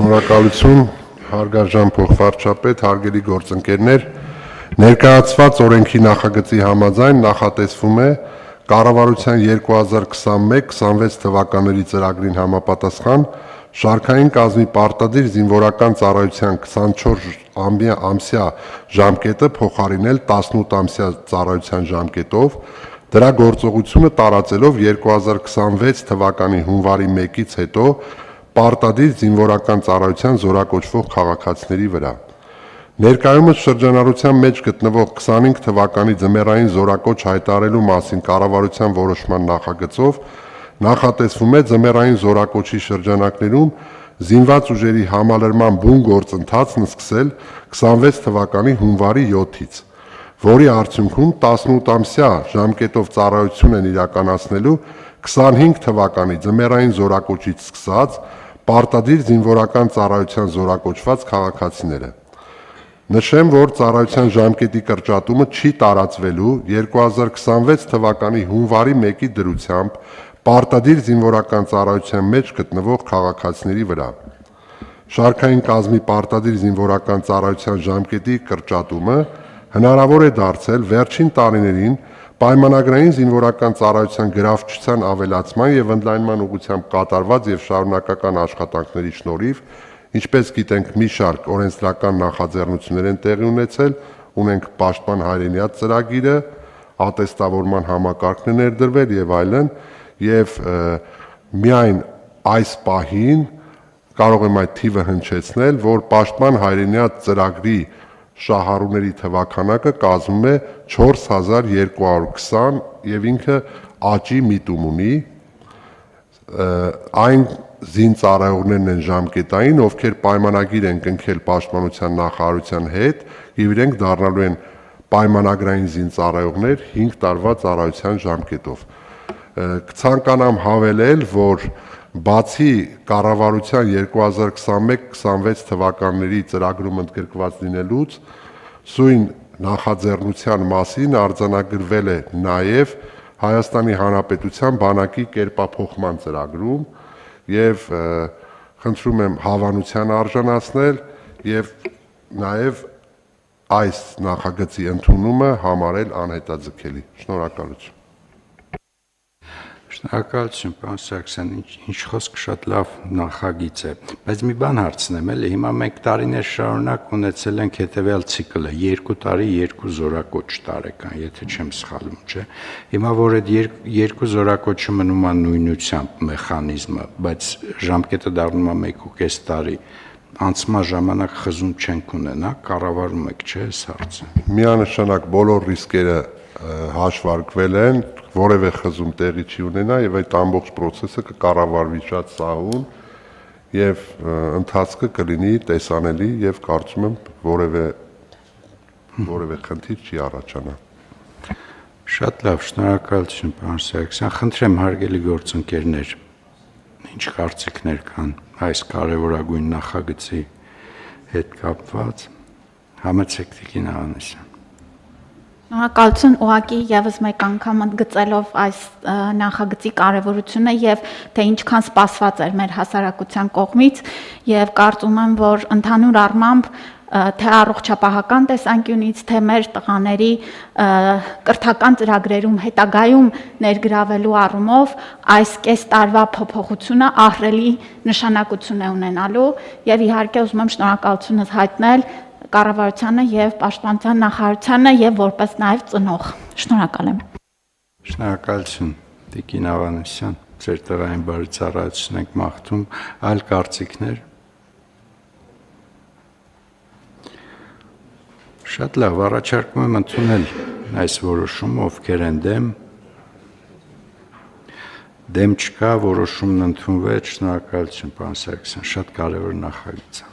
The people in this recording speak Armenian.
Շնորհակալություն, հարգարժան փոխվարչապետ, հարգելի գործընկերներ, ներկայացված օրենքի նախագծի համաձայն նախատեսվում է կառավարության 2021-26 թվականների ծրագրին համապատասխան շարքային կազմի պարտադիր զինվորական ծառայության 24 ամսյա ժամկետը փոխարինել 18 ամսյա ծառայության ժամկետով, դրա գործողությունը տարածելով 2026 թվականի հունվարի 1-ից հետո պարտադիր զինվորական ծառայության զորակոչվող քաղաքացիների վրա։ Ներկայումս շրջանառության մեջ գտնվող 25 թվականի ձմեռային զորակոչ հայտարարելու մասին կառավարության որոշման նախագծով նախատեսվում է ձմեռային զորակոչի շրջանակներում զինված ուժերի համալրման բուն գործընթացն սկսել 26 թվականի հունվարի 7-ից, որի արդյունքում 18 ամսյա ժամկետով ծառայություն են իրականացնելու 25 թվականի ձմեռային զորակոչից սկսած պարտադիր զինվորական ծառայության զորակոչված քաղաքացիները։ Նշեմ, որ ծառայության ժամկետի կրճատումը չի տարածվելու 2026 թվականի հունվարի 1-ի դրությամբ պարտադիր զինվորական ծառայության մեջ գտնվող քաղաքացիների վրա։ Շարքային կազմի պարտադիր զինվորական ծառայության ժամկետի կրճատումը հնարավոր է դարձել վերջին տարիներին պայմանագրային զինվորական ծառայության գրավչության ավելացման եւ ընդլայնման ուղղությամբ կատարված եւ շարունակական աշխատանքների շնորհիվ, ինչպես գիտենք, մի շարք օրենսդրական նախաձեռնություններ են տեղի ունեցել, ունենք Պաշտպան հայրենիաց ծրագիրը, ատեստավորման համակարգն է ներդրվել եւ այլն, եւ միայն այս պահին կարող եմ այդ թիվը հնչեցնել, որ Պաշտպան հայրենիաց ծրագրի շահառուների թվաքանակը կազմում է 4220 եւ ինքը աճի միտում ունի, այն զինծառայողներն են ժամկետային, ովքեր պայմանագիր են կնքել Պաշտպանության նախարարության հետ եւ իրենք դառնալու են պայմանագրային զինծառայողներ 5 տարվա ծառայության ժամկետով։ Կցանկանամ հավելել, որ բացի կառավարության 2021-26 թվականների ծրագրում ընդգրկված լինելուց, սույն նախաձեռնության մասին արձանագրվել է նաև Հայաստանի Հանրապետության բանակի կերպափոխման ծրագրում եւ խնդրում եմ հավանության արժանացնել եւ նաև այս նախագծի ընդունումը համարել անհետաձգելի։ Շնորհակալություն։ Շնորհակալություն, պարոն Սարգսյան, ինչ խոսք շատ լավ նախագիծ է, բայց մի բան հարցնեմ, էլի հիմա մենք տարիներ շարունակ ունեցել ենք հետեւյալ ցիկլը, 2 տարի 2 զորակոչ տարեկան, եթե չեմ սխալվում, չէ։ Հիմա որ այդ 2 զորակոչը մնում է նույնությամբ մեխանիզմը, բայց ժամկետը դառնում է 1.5 տարի, անցման ժամանակ խզում չենք ունենա, կառավարում եք, չէ, այս հարցը։ Միանշանակ բոլոր ռիսկերը հաշվարկվել են, որևէ խզում տեղի չի ունենա եւ այդ ամբողջ process-ը կկառավարվի շատ սահուն եւ ընթացքը կլինի տեսանելի եւ կարծում եմ որևէ խնդիր չի առաջանա։ Շատ լավ, շնորհակալություն, պարոն Սարգսյան, խնդրեմ հարգելի գործընկերներ, ինչ կարծիքներ կան այս կարևորագույն նախագծի հետ կապված, համեցեք Տիկին Ավանեսյան։ Շնորհակալություն, ուղղակի եւս մեկ անգամ ընդգծելով այս նախագծի կարևորությունը եւ թե ինչքան սպասված էր մեր հասարակության կողմից եւ կարծում եմ, որ ընդհանուր առմամբ թե առողջապահական տեսանկյունից, թե մեր տղաների կրթական ծրագրերում հետագայում ներգրավելու առումով այս կես տարվա փոփոխությունը ահռելի նշանակություն է ունենալու եւ իհարկե ուզում եմ շնորհակալությունս հայտնել կառավարությանը եւ Պաշտպանության նախարարությանը եւ որպես նաեւ ծնող։ Շնորհակալ եմ։ Շնորհակալություն, Տիկին Ավանեսյան, ձեր տղային բարի ծառայություն եք մաղթում, այլ կարծիքներ։ Շատ լավ, առաջարկում եմ ընդունել այս որոշումը, ովքեր են դեմ։ Դեմ չկա, որոշումն ընդունվեց, շնորհակալություն, պարոն Սարգսյան, շատ կարևոր նախագիծ է։